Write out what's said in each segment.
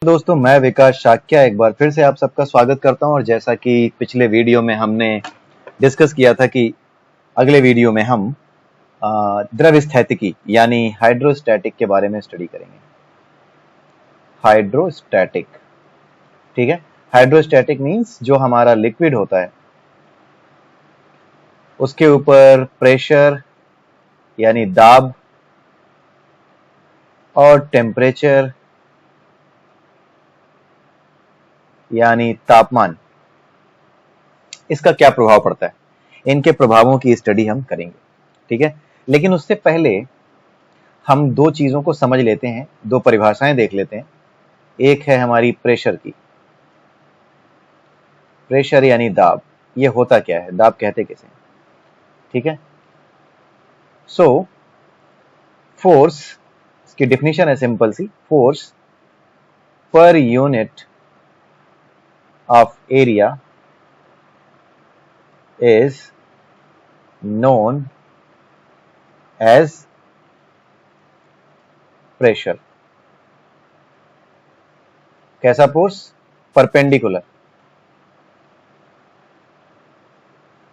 दोस्तों, मैं विकास शाक्या एक बार फिर से आप सबका स्वागत करता हूं। और जैसा कि पिछले वीडियो में हमने डिस्कस किया था कि अगले वीडियो में हम द्रवस्थैतिकी यानी हाइड्रोस्टैटिक के बारे में स्टडी करेंगे। हाइड्रोस्टैटिक, ठीक है। हाइड्रोस्टैटिक मीन्स जो हमारा लिक्विड होता है उसके ऊपर प्रेशर यानी दाब और टेम्परेचर यानी तापमान, इसका क्या प्रभाव पड़ता है, इनके प्रभावों की स्टडी हम करेंगे, ठीक है। लेकिन उससे पहले हम दो चीजों को समझ लेते हैं, दो परिभाषाएं देख लेते हैं। एक है हमारी प्रेशर की। प्रेशर यानी दाब, ये होता क्या है, दाब कहते किसे, ठीक है। सो फोर्स, इसकी डेफिनेशन है सिंपल सी, force per unit of area is known as pressure। कैसा फोर्स? परपेंडिकुलर,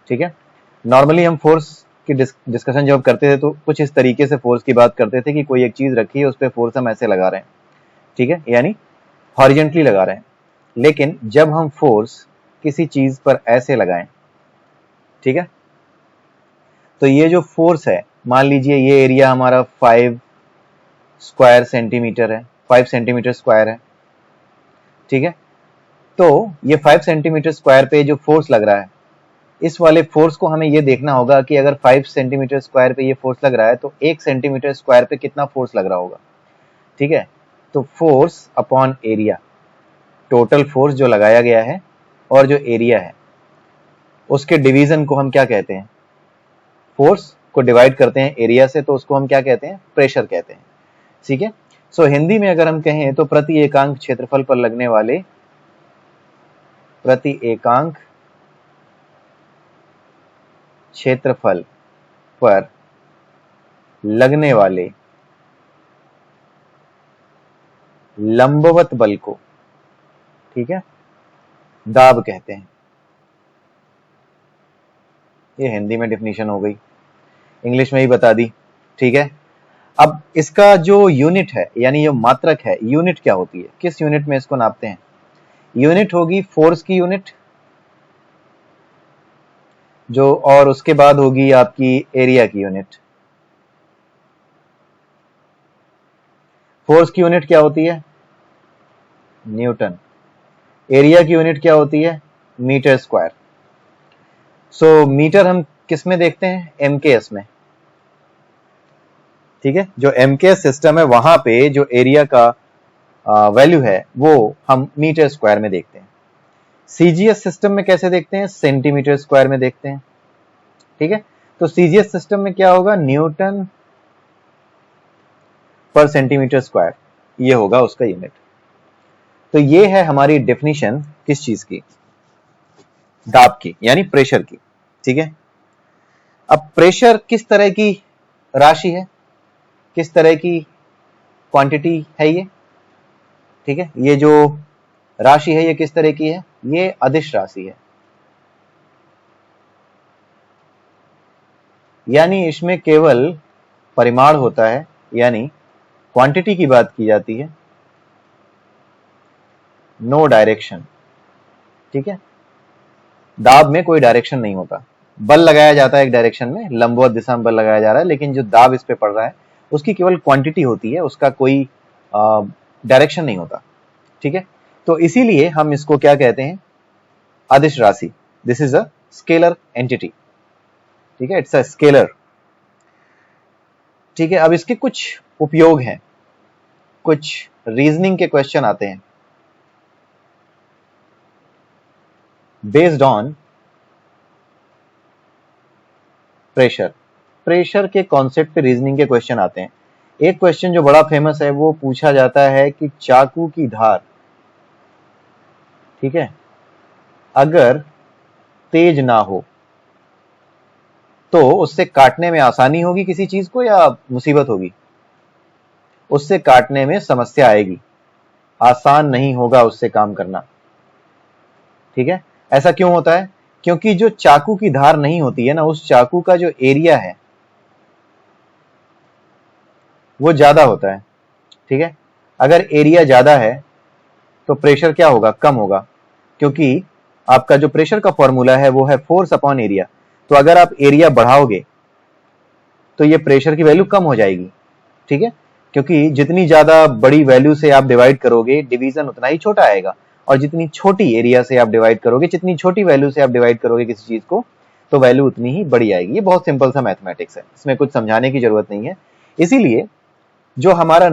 ठीक है। नॉर्मली हम फोर्स की डिस्कशन जब करते थे तो कुछ इस तरीके से फोर्स की बात करते थे कि कोई एक चीज रखी है, उस पर फोर्स हम ऐसे लगा रहे हैं, ठीक है, यानी हॉरिजेंटली लगा रहे हैं। लेकिन जब हम फोर्स किसी चीज पर ऐसे लगाएं, ठीक है, तो ये जो फोर्स है, मान लीजिए ये एरिया हमारा 5 स्क्वायर सेंटीमीटर है, 5 सेंटीमीटर स्क्वायर है, ठीक है। तो ये 5 सेंटीमीटर स्क्वायर पे जो फोर्स लग रहा है, इस वाले फोर्स को हमें ये देखना होगा कि अगर 5 सेंटीमीटर स्क्वायर पे ये फोर्स लग रहा है तो 1 सेंटीमीटर स्क्वायर पे कितना फोर्स लग रहा होगा, ठीक है। तो force upon area, total force जो लगाया गया है और जो एरिया है उसके डिवीजन को हम क्या कहते हैं, फोर्स को डिवाइड करते हैं एरिया से तो उसको हम क्या कहते हैं, प्रेशर कहते हैं, ठीक है। सो हिंदी में अगर हम कहें तो प्रति एकांक क्षेत्रफल पर लगने वाले, प्रति एकांक क्षेत्रफल पर लगने वाले लंबवत बल को, ठीक है, दाब कहते हैं। ये हिंदी में डेफिनेशन हो गई, इंग्लिश में ही बता दी, ठीक है। अब इसका जो यूनिट है यानी जो मात्रक है, यूनिट क्या होती है, किस यूनिट में इसको नापते हैं? यूनिट होगी फोर्स की यूनिट, जो और उसके बाद होगी आपकी एरिया की यूनिट। फोर्स की यूनिट क्या होती है? न्यूटन। एरिया की यूनिट क्या होती है? Metre square. सो मीटर हम किस में देखते हैं? एमकेएस में, ठीक है। जो एमकेएस सिस्टम है वहां पे जो एरिया का वैल्यू है वो हम मीटर स्क्वायर में देखते हैं। सीजीएस सिस्टम में कैसे देखते हैं? सेंटीमीटर स्क्वायर में देखते हैं, ठीक है। तो सीजीएस सिस्टम में क्या होगा? न्यूटन पर सेंटीमीटर स्क्वायर, ये होगा उसका यूनिट। तो ये है हमारी डेफिनेशन किस चीज की? दाब की, यानी प्रेशर की, ठीक है। अब प्रेशर किस तरह की राशि है, किस तरह की क्वांटिटी है ये, ठीक है। ये जो राशि है ये किस तरह की है? ये अदिश राशि है, यानी इसमें केवल परिमाण होता है, यानी क्वांटिटी की बात की जाती है, नो डायरेक्शन, ठीक है। दाब में कोई डायरेक्शन नहीं होता, बल लगाया जाता है एक डायरेक्शन में, लंबवत दिशा में बल लगाया जा रहा है, लेकिन जो दाब इस पे पड़ रहा है उसकी केवल क्वांटिटी होती है, उसका कोई डायरेक्शन नहीं होता, ठीक है। तो इसीलिए हम इसको क्या कहते हैं? अदिश राशि। This is a scalar entity, ठीक है, इट्स अ स्केलर, ठीक है। अब इसके कुछ उपयोग हैं, कुछ रीजनिंग के क्वेश्चन आते हैं बेस्ड ऑन प्रेशर। प्रेशर के कॉन्सेप्ट पे रीजनिंग के क्वेश्चन आते हैं। एक क्वेश्चन जो बड़ा फेमस है वो पूछा जाता है कि चाकू की धार, ठीक है, अगर तेज ना हो तो उससे काटने में आसानी होगी किसी चीज को या मुसीबत होगी? उससे काटने में समस्या आएगी, आसान नहीं होगा उससे काम करना। ठीक है, ऐसा क्यों होता है? क्योंकि जो चाकू की धार नहीं होती है ना, उस चाकू का जो एरिया है वो ज्यादा होता है। ठीक है, अगर एरिया ज्यादा है तो प्रेशर क्या होगा? कम होगा, क्योंकि आपका जो प्रेशर का फॉर्मूला है वो है फोर्स अपॉन एरिया। तो अगर आप एरिया बढ़ाओगे तो ये प्रेशर की वैल्यू कम हो जाएगी। ठीक है, क्योंकि जितनी ज्यादा बड़ी वैल्यू से आप डिवाइड करोगे, डिवीजन उतना ही छोटा आएगा, और जितनी छोटी एरिया से आप डिवाइड करोगे, जितनी छोटी वैल्यू से आप डिवाइड करोगे किसी चीज को, तो वैल्यू उतनी ही बड़ी आएगी। ये बहुत सिंपल सा मैथमेटिक्स है, इसमें कुछ समझाने की जरूरत नहीं है। इसीलिए जो हमारा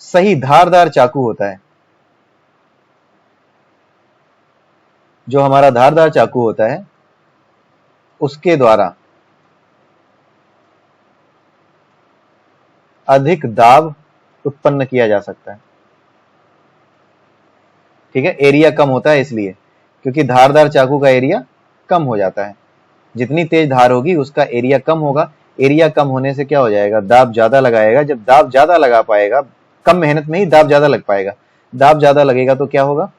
सही धारदार चाकू होता है, जो हमारा धारदार चाकू होता है, उसके द्वारा अधिक दाब उत्पन्न किया जा सकता है। ठीक है, एरिया कम होता है इसलिए, क्योंकि धारदार चाकू का एरिया कम हो जाता है। जितनी तेज धार होगी उसका एरिया कम होगा। एरिया कम होने से क्या हो जाएगा? दाब ज्यादा लगाएगा। जब दाब ज्यादा लगा पाएगा, कम मेहनत में ही दाब ज्यादा लग पाएगा। दाब ज्यादा लगेगा तो क्या होगा?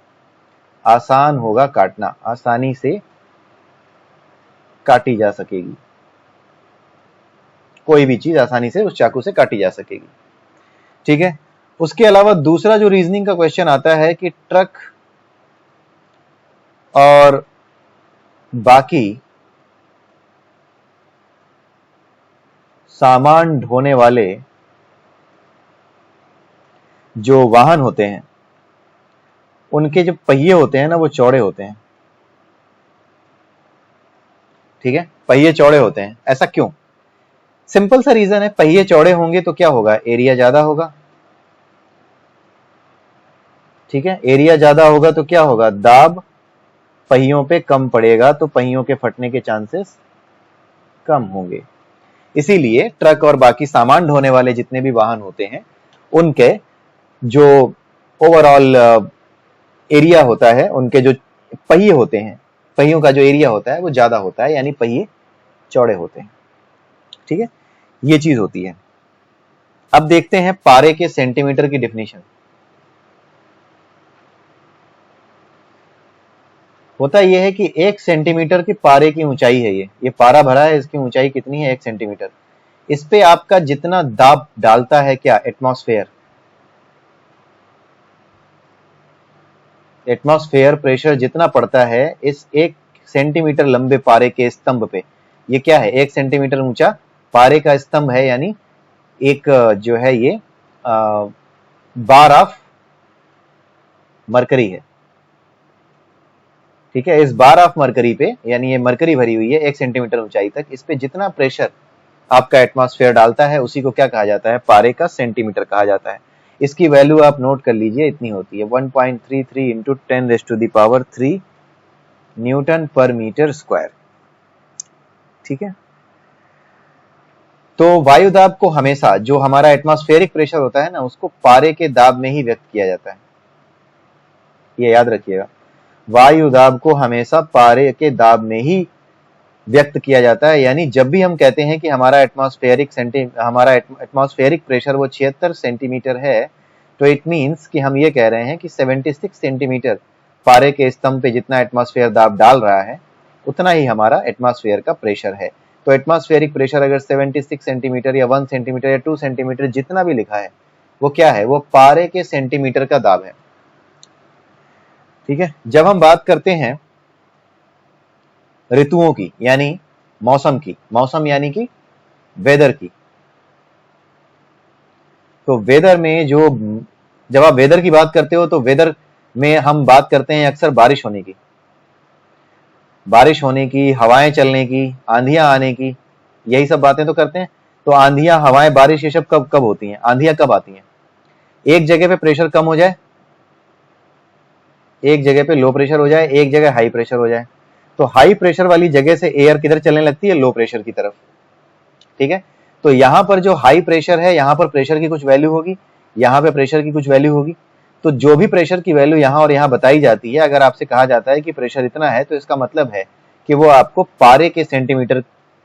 आसान होगा काटना, आसानी से काटी जा सकेगी। कोई भी चीज आसानी से उस चाकू से काटी जा सकेगी। ठीक है, उसके अलावा दूसरा जो रीजनिंग का क्वेश्चन आता है कि ट्रक और बाकी सामान ढोने वाले जो वाहन होते हैं, उनके जो पहिए होते हैं ना, वो चौड़े होते हैं। ठीक है, पहिए चौड़े होते हैं, ऐसा क्यों? सिंपल सा रीजन है, पहिए चौड़े होंगे तो क्या होगा? एरिया ज्यादा होगा। ठीक है, एरिया ज्यादा होगा तो क्या होगा? दाब पहियों पे कम पड़ेगा, तो पहियों के फटने के चांसेस कम होंगे। इसीलिए ट्रक और बाकी सामान ढोने वाले जितने भी वाहन होते हैं, उनके जो ओवरऑल एरिया होता है, उनके जो पहिए होते हैं, पहियों का जो एरिया होता है वो ज्यादा होता है, यानी पहिए चौड़े होते हैं। ठीक है, ये चीज होती है। अब देखते हैं पारे के सेंटीमीटर की डेफिनेशन। होता यह है कि 1 सेंटीमीटर की पारे की ऊंचाई है। ये पारा भरा है, इसकी ऊंचाई कितनी है? 1 सेंटीमीटर। इस पे आपका जितना दाब डालता है क्या? एटमॉस्फेयर। एटमॉस्फेयर प्रेशर जितना पड़ता है इस 1 सेंटीमीटर लंबे पारे के स्तंभ पे, ये क्या है? 1 सेंटीमीटर ऊंचा पारे का स्तंभ है, यानी एक जो है ये बार ऑफ मरकरी है। ठीक है, इस बार ऑफ मरकरी पे, यानी ये मरकरी भरी हुई है 1 सेंटीमीटर ऊंचाई तक, इस पे जितना प्रेशर आपका एटमॉस्फेयर डालता है उसी को क्या कहा जाता है? पारे का सेंटीमीटर कहा जाता है। इसकी वैल्यू आप नोट कर लीजिए, इतनी होती है 1.33 इंटू 10⁻³ न्यूटन पर मीटर स्क्वायर। ठीक है, तो वायु दाब को हमेशा, जो हमारा एटमॉस्फेरिक प्रेशर होता है ना, उसको पारे के दाब में ही व्यक्त किया जाता है। ये याद रखिएगा, वायु दाब को हमेशा पारे के दाब में ही व्यक्त किया जाता है। यानी जब भी हम कहते हैं कि हमारा एटमॉस्फेरिक प्रेशर वो 76 सेंटीमीटर है, तो इट मीन्स कि हम ये कह रहे हैं कि 76 सेंटीमीटर पारे के स्तंभ पे जितना एटमॉस्फेयर दाब डाल रहा है, उतना ही हमारा एटमॉस्फेयर का प्रेशर है। तो एटमॉस्फेरिक प्रेशर अगर 76 सेंटीमीटर या 1 सेंटीमीटर या 2 सेंटीमीटर जितना भी लिखा है, वो क्या है? वो पारे के सेंटीमीटर का दाब है। ठीक है, जब हम बात करते हैं ऋतुओं की, यानी मौसम की, मौसम यानी कि वेदर की, तो वेदर में जो, जब आप वेदर की बात करते हो तो वेदर में हम बात करते हैं अक्सर बारिश होने की, बारिश होने की, हवाएं चलने की, आंधियां आने की, यही सब बातें तो करते हैं। तो आंधियां, हवाएं, बारिश, ये सब कब कब होती हैं? आंधियां कब आती हैं? एक जगह पे प्रेशर कम हो जाए, एक जगह पे लो प्रेशर हो जाए, एक जगह हाई प्रेशर हो जाए। तो हाई प्रेशर वाली जगह से एयर किधर चलने लगती है? लो प्रेशर की तरफ। ठीक है, तो यहां पर जो हाई प्रेशर है, यहां पर प्रेशर की कुछ वैल्यू होगी, यहां पे प्रेशर की कुछ वैल्यू होगी। तो जो भी प्रेशर की वैल्यू यहां और यहां बताई जाती है, अगर आपसे कहा जाता है कि प्रेशर इतना है, तो इसका मतलब है कि वो आपको पारे के सेंटीमीटर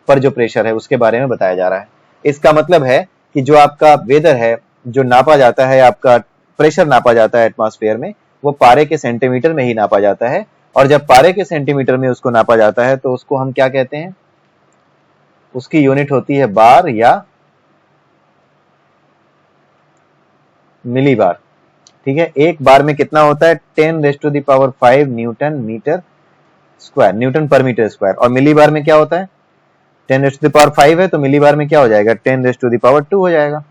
पर जो प्रेशर है उसके बारे में बताया जा रहा है। इसका मतलब है कि जो आपका वेदर है, जो नापा जाता है आपका प्रेशर नापा जाता है एटमॉस्फेयर में वो पारे के सेंटीमीटर में ही नापा जाता है, और जब पारे के सेंटीमीटर में उसको नापा जाता है तो उसको हम क्या कहते हैं, उसकी यूनिट होती है बार या मिली बार। ठीक है, एक बार में कितना होता है 10⁵ न्यूटन मीटर स्क्वायर, न्यूटन पर मीटर स्क्वायर। और मिली बार में क्या होता है 10⁵ है तो मिली बार में क्या हो जाएगा 10⁻² हो जाएगा,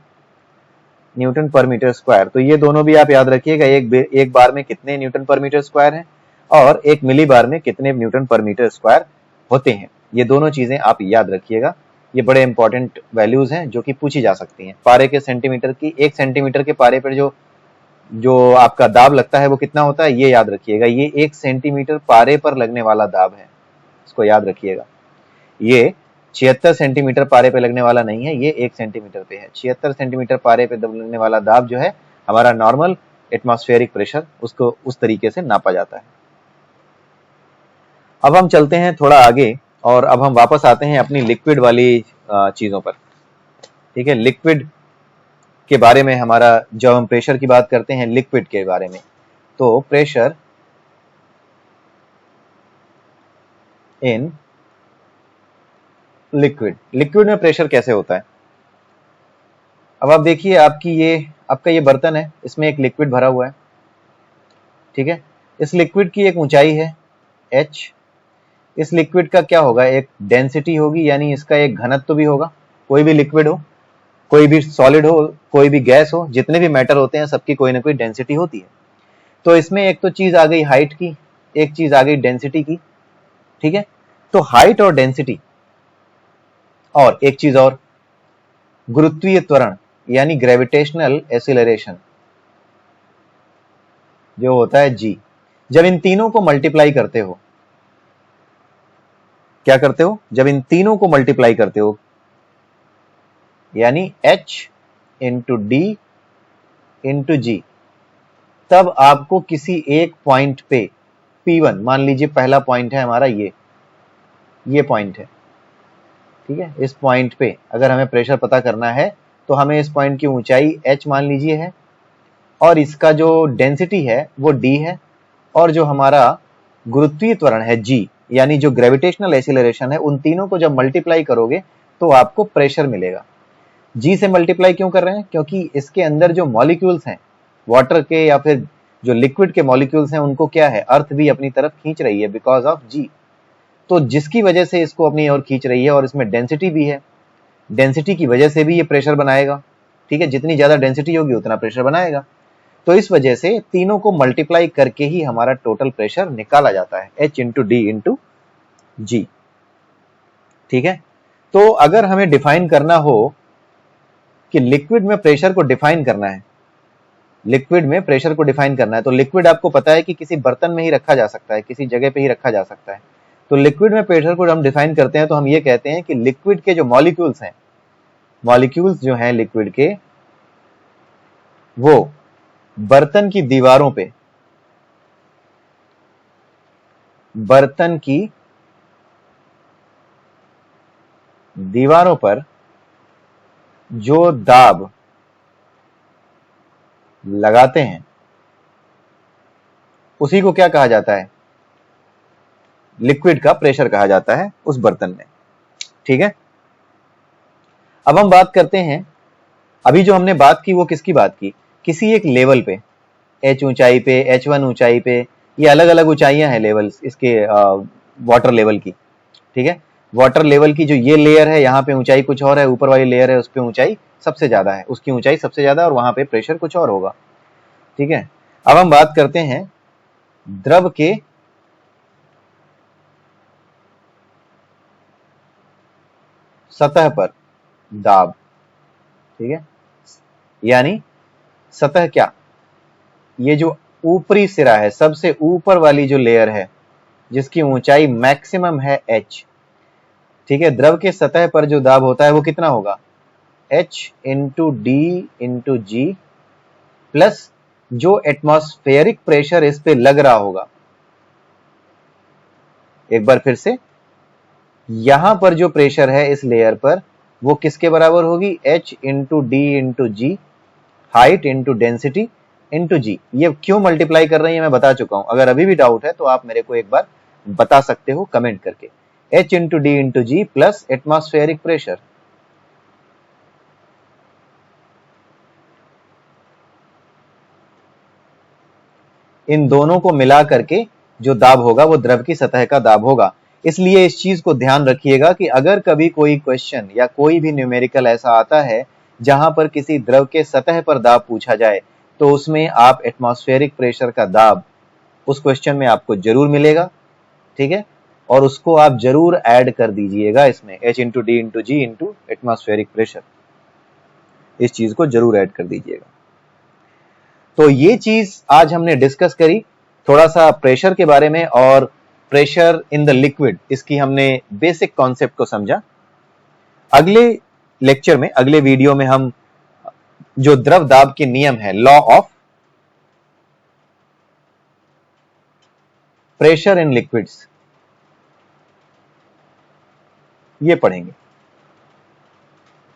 न्यूटन पर मीटर स्क्वायर। तो ये दोनों भी आप याद रखिएगा, एक बार में कितने न्यूटन पर मीटर स्क्वायर है और एक मिली बार में कितने न्यूटन पर मीटर स्क्वायर होते हैं। ये दोनों चीजें आप याद रखिएगा, ये बड़े इंपॉर्टेंट वैल्यूज हैं जो कि पूछी जा सकती हैं। पारे के सेंटीमीटर की, 1 सेंटीमीटर के पारे पर जो आपका दाब लगता है वो कितना होता है ये याद रखिएगा, ये 1 सेंटीमीटर पारे पर लगने वाला दाब है, इसको याद रखिएगा। ये 76 सेंटीमीटर पारे पे लगने वाला नहीं है, ये 1 सेंटीमीटर पे है। 76 सेंटीमीटर पारे पे लगने वाला दाब जो है हमारा नॉर्मल एटमॉस्फेरिक प्रेशर, उसको उस तरीके से नापा जाता है। अब हम चलते हैं थोड़ा आगे और अब हम वापस आते हैं अपनी लिक्विड वाली चीजों पर। ठीक है, लिक्विड के बारे में हमारा, जब हम प्रेशर की बात करते हैं लिक्विड के बारे में, तो प्रेशर इन लिक्विड में प्रेशर कैसे होता है। अब आप देखिए, आपका ये बर्तन है, इसमें एक लिक्विड भरा हुआ है। ठीक है, इस लिक्विड की एक ऊंचाई है h, इस लिक्विड का क्या होगा, एक डेंसिटी होगी, यानी इसका एक घनत्व भी होगा। कोई भी लिक्विड हो, कोई भी सॉलिड हो, कोई भी गैस हो, जितने भी मैटर होते हैं सबकी कोई ना कोई डेंसिटी होती है। तो इसमें एक तो चीज आ गई हाइट की, एक चीज आ गई डेंसिटी की। ठीक है, तो हाइट और डेंसिटी, और एक चीज और, गुरुत्वीय त्वरण यानी ग्रेविटेशनल एसिलरेशन जो होता है g, जब इन तीनों को मल्टीप्लाई करते हो, क्या करते हो, जब इन तीनों को मल्टीप्लाई करते हो, यानी h इंटू डी इंटू जी, तब आपको किसी एक पॉइंट पे P1, मान लीजिए पहला पॉइंट है हमारा ये पॉइंट है। ठीक है, इस पॉइंट पे अगर हमें प्रेशर पता करना है तो हमें इस पॉइंट की ऊंचाई h मान लीजिए है, और इसका जो डेंसिटी है वो d है, और जो हमारा गुरुत्वीय त्वरण है g, यानी जो ग्रेविटेशनल एसिलरेशन है, उन तीनों को जब मल्टीप्लाई करोगे तो आपको प्रेशर मिलेगा। g से मल्टीप्लाई क्यों कर रहे हैं, क्योंकि इसके अंदर जो मॉलिक्यूल्स हैं वाटर के या फिर जो लिक्विड के मॉलिक्यूल्स हैं, उनको क्या है, अर्थ भी अपनी तरफ खींच रही है बिकॉज ऑफ g। तो जिसकी वजह से इसको अपनी ओर खींच रही है, और इसमें डेंसिटी भी है, डेंसिटी की वजह से भी ये प्रेशर बनाएगा। ठीक है, जितनी ज्यादा डेंसिटी होगी उतना प्रेशर बनाएगा। तो इस वजह से तीनों को मल्टीप्लाई करके ही हमारा टोटल प्रेशर निकाला जाता है, h इंटू डी इंटू जी। ठीक है, तो अगर हमें डिफाइन करना हो कि लिक्विड में प्रेशर को डिफाइन करना है, लिक्विड में प्रेशर को डिफाइन करना है, तो लिक्विड आपको पता है कि किसी बर्तन में ही रखा जा सकता है, किसी जगह पे ही रखा जा सकता है। तो लिक्विड में प्रेशर को हम डिफाइन करते हैं तो हम ये कहते हैं कि लिक्विड के जो मॉलिक्यूल्स हैं, मॉलिक्यूल्स जो हैं लिक्विड के, वो बर्तन की दीवारों पे, बर्तन की दीवारों पर जो दाब लगाते हैं उसी को क्या कहा जाता है, लिक्विड का प्रेशर कहा जाता है उस बर्तन में। ठीक है, अब हम बात करते हैं, अभी जो हमने बात की वो किसकी बात की, किसी एक लेवल पे, h ऊंचाई पे, h1 ऊंचाई पे, ये अलग अलग ऊंचाइयां हैं लेवल्स इसके वाटर लेवल की। ठीक है, वाटर लेवल की जो ये लेयर है, यहाँ पे ऊंचाई कुछ और है, ऊपर वाली लेयर है उस पे ऊंचाई सबसे ज्यादा है, उसकी ऊंचाई सबसे ज्यादा, और वहां पे प्रेशर कुछ और होगा। ठीक है, अब हम बात करते हैं द्रव के सतह पर दाब। ठीक है, यानी सतह क्या, ये जो ऊपरी सिरा है, सबसे ऊपर वाली जो लेयर है जिसकी ऊंचाई मैक्सिमम है h। ठीक है, द्रव के सतह पर जो दाब होता है वो कितना होगा, h इंटू डी इंटू जी, प्लस जो एटमॉस्फेरिक प्रेशर इस पे लग रहा होगा। एक बार फिर से, यहां पर जो प्रेशर है इस लेयर पर, वो किसके बराबर होगी, h इंटू डी इंटू जी, हाइट इंटू डेंसिटी, इंटू जी। ये क्यों मल्टीप्लाई कर रही है मैं बता चुका हूं, अगर अभी भी डाउट है तो आप मेरे को एक बार बता सकते हो कमेंट करके। H इंटू डी इंटू जी प्लस एटमॉस्फेरिक प्रेशर। इन दोनों को मिला करके जो दाब होगा वो द्रव की सतह का दाब होगा। इसलिए इस चीज को ध्यान रखिएगा कि अगर कभी कोई क्वेश्चन या कोई भी न्यूमेरिकल ऐसा आता है जहां पर किसी द्रव के सतह पर दाब पूछा जाए तो उसमें आप एटमॉस्फेरिक प्रेशर का दाब उस क्वेश्चन में आपको जरूर मिलेगा, ठीक है, और उसको आप जरूर ऐड कर दीजिएगा इसमें, H इंटू डी इंटू जी इंटू एटमॉस्फेरिक प्रेशर, इस चीज को जरूर ऐड कर दीजिएगा। तो ये चीज आज हमने डिस्कस करी, थोड़ा सा प्रेशर के बारे में और प्रेशर इन द लिक्विड, इसकी हमने बेसिक कॉन्सेप्ट को समझा। अगले लेक्चर में, अगले वीडियो में हम जो द्रव दाब के नियम है, law of pressure in liquids, ये पढ़ेंगे,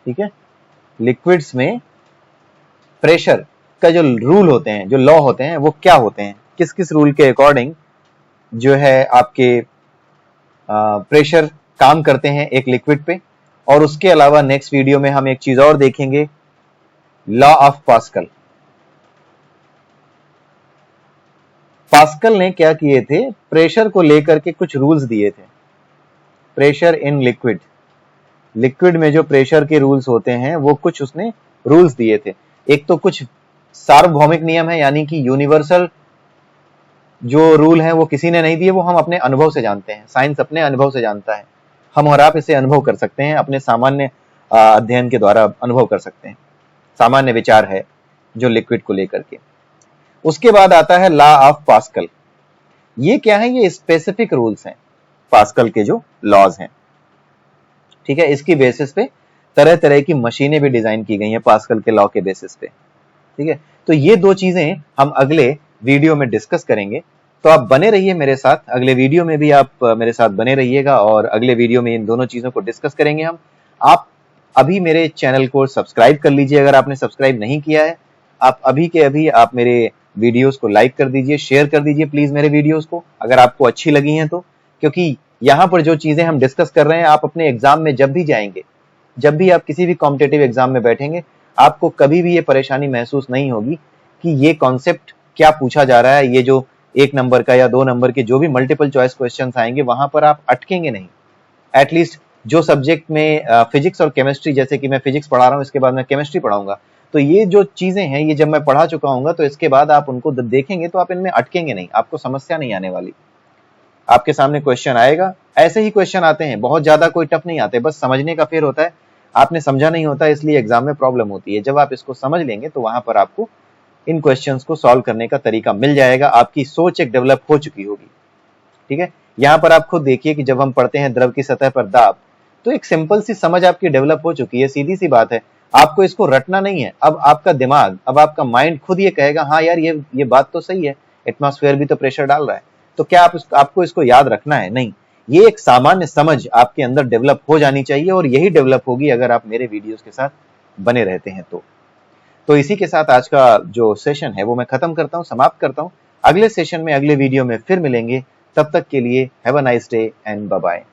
ठीक है। लिक्विड्स में प्रेशर का जो रूल होते हैं, जो लॉ होते हैं, वो क्या होते हैं, किस किस रूल के अकॉर्डिंग जो है आपके प्रेशर काम करते हैं एक लिक्विड पे। और उसके अलावा नेक्स्ट वीडियो में हम एक चीज और देखेंगे, लॉ ऑफ पास्कल। पास्कल ने क्या किए थे, प्रेशर को लेकर के कुछ रूल्स दिए थे। प्रेशर इन लिक्विड, लिक्विड में जो प्रेशर के रूल्स होते हैं वो कुछ उसने रूल्स दिए थे। एक तो कुछ सार्वभौमिक नियम है, यानी कि यूनिवर्सल जो रूल है वो किसी ने नहीं दिए, वो हम अपने अनुभव से जानते हैं, साइंस अपने अनुभव से जानता है। हम और आप इसे अनुभव कर सकते हैं, अपने सामान्य अध्ययन के द्वारा अनुभव कर सकते हैं, सामान्य विचार है जो लिक्विड को लेकर के। उसके बाद आता है लॉ ऑफ पास्कल। ये क्या है, ये स्पेसिफिक रूल्स हैं, पास्कल के जो लॉज हैं, ठीक है। इसकी बेसिस पे तरह तरह की मशीनें भी डिजाइन की गई हैं पास्कल के लॉ के बेसिस पे, ठीक है। तो ये दो चीजें हम अगले वीडियो में डिस्कस करेंगे, तो आप बने रहिए मेरे साथ, अगले वीडियो में भी आप मेरे साथ बने रहिएगा और अगले वीडियो में इन दोनों चीजों को डिस्कस करेंगे हम। आप अभी मेरे चैनल को सब्सक्राइब कर लीजिए, अगर आपने सब्सक्राइब नहीं किया है, आप अभी के अभी आप मेरे वीडियोस को लाइक कर दीजिए, शेयर कर दीजिए प्लीज मेरे वीडियोस को, अगर आपको अच्छी लगी हैं तो। क्योंकि यहाँ पर जो चीजें हम डिस्कस कर रहे हैं, आप अपने एग्जाम में जब भी जाएंगे, जब भी आप किसी भी कॉम्पिटेटिव एग्जाम में बैठेंगे, आपको कभी भी ये परेशानी महसूस नहीं होगी कि ये कॉन्सेप्ट क्या पूछा जा रहा है। ये जो 1 नंबर का या 2 नंबर के जो भी मल्टीपल चॉइस क्वेश्चंस आएंगे, वहां पर आप अटकेंगे नहीं। एटलीस्ट जो सब्जेक्ट में फिजिक्स और केमिस्ट्री, जैसे कि मैं फिजिक्स पढ़ा रहा हूँ, इसके बाद मैं केमिस्ट्री पढ़ाऊंगा, तो ये जो चीजें हैं, ये जब मैं पढ़ा चुका हूँ तो इसके बाद आप उनको देखेंगे तो आप इनमें अटकेंगे नहीं, आपको समस्या नहीं आने वाली। आपके सामने क्वेश्चन आएगा, ऐसे ही क्वेश्चन आते हैं, बहुत ज्यादा कोई टफ नहीं आते, बस समझने का फेर होता है, आपने समझा नहीं होता, इसलिए एग्जाम में प्रॉब्लम होती है। जब आप इसको समझ लेंगे तो वहां पर आपको इन क्वेश्चंस को सॉल्व करने का तरीका मिल जाएगा, आपकी सोच एक डेवलप हो चुकी होगी, ठीक है। यहाँ पर आप खुद देखिए कि जब हम पढ़ते हैं द्रव की सतह पर दाब, तो एक सिंपल सी समझ आपकी डेवलप हो चुकी है, सीधी सी बात है, आपको इसको रटना नहीं है। अब आपका दिमाग, अब आपका माइंड खुद ये कहेगा, हाँ यार ये बात तो सही है, एटमॉस्फेयर भी तो प्रेशर डाल रहा है, तो क्या आपको इसको याद रखना है? नहीं, ये एक सामान्य समझ आपके अंदर डेवलप हो जानी चाहिए, और यही डेवलप होगी अगर आप मेरे वीडियोस के साथ बने रहते हैं तो इसी के साथ आज का जो सेशन है वो मैं खत्म करता हूं, समाप्त करता हूं। अगले सेशन में, अगले वीडियो में फिर मिलेंगे, तब तक के लिए have a nice day and bye bye.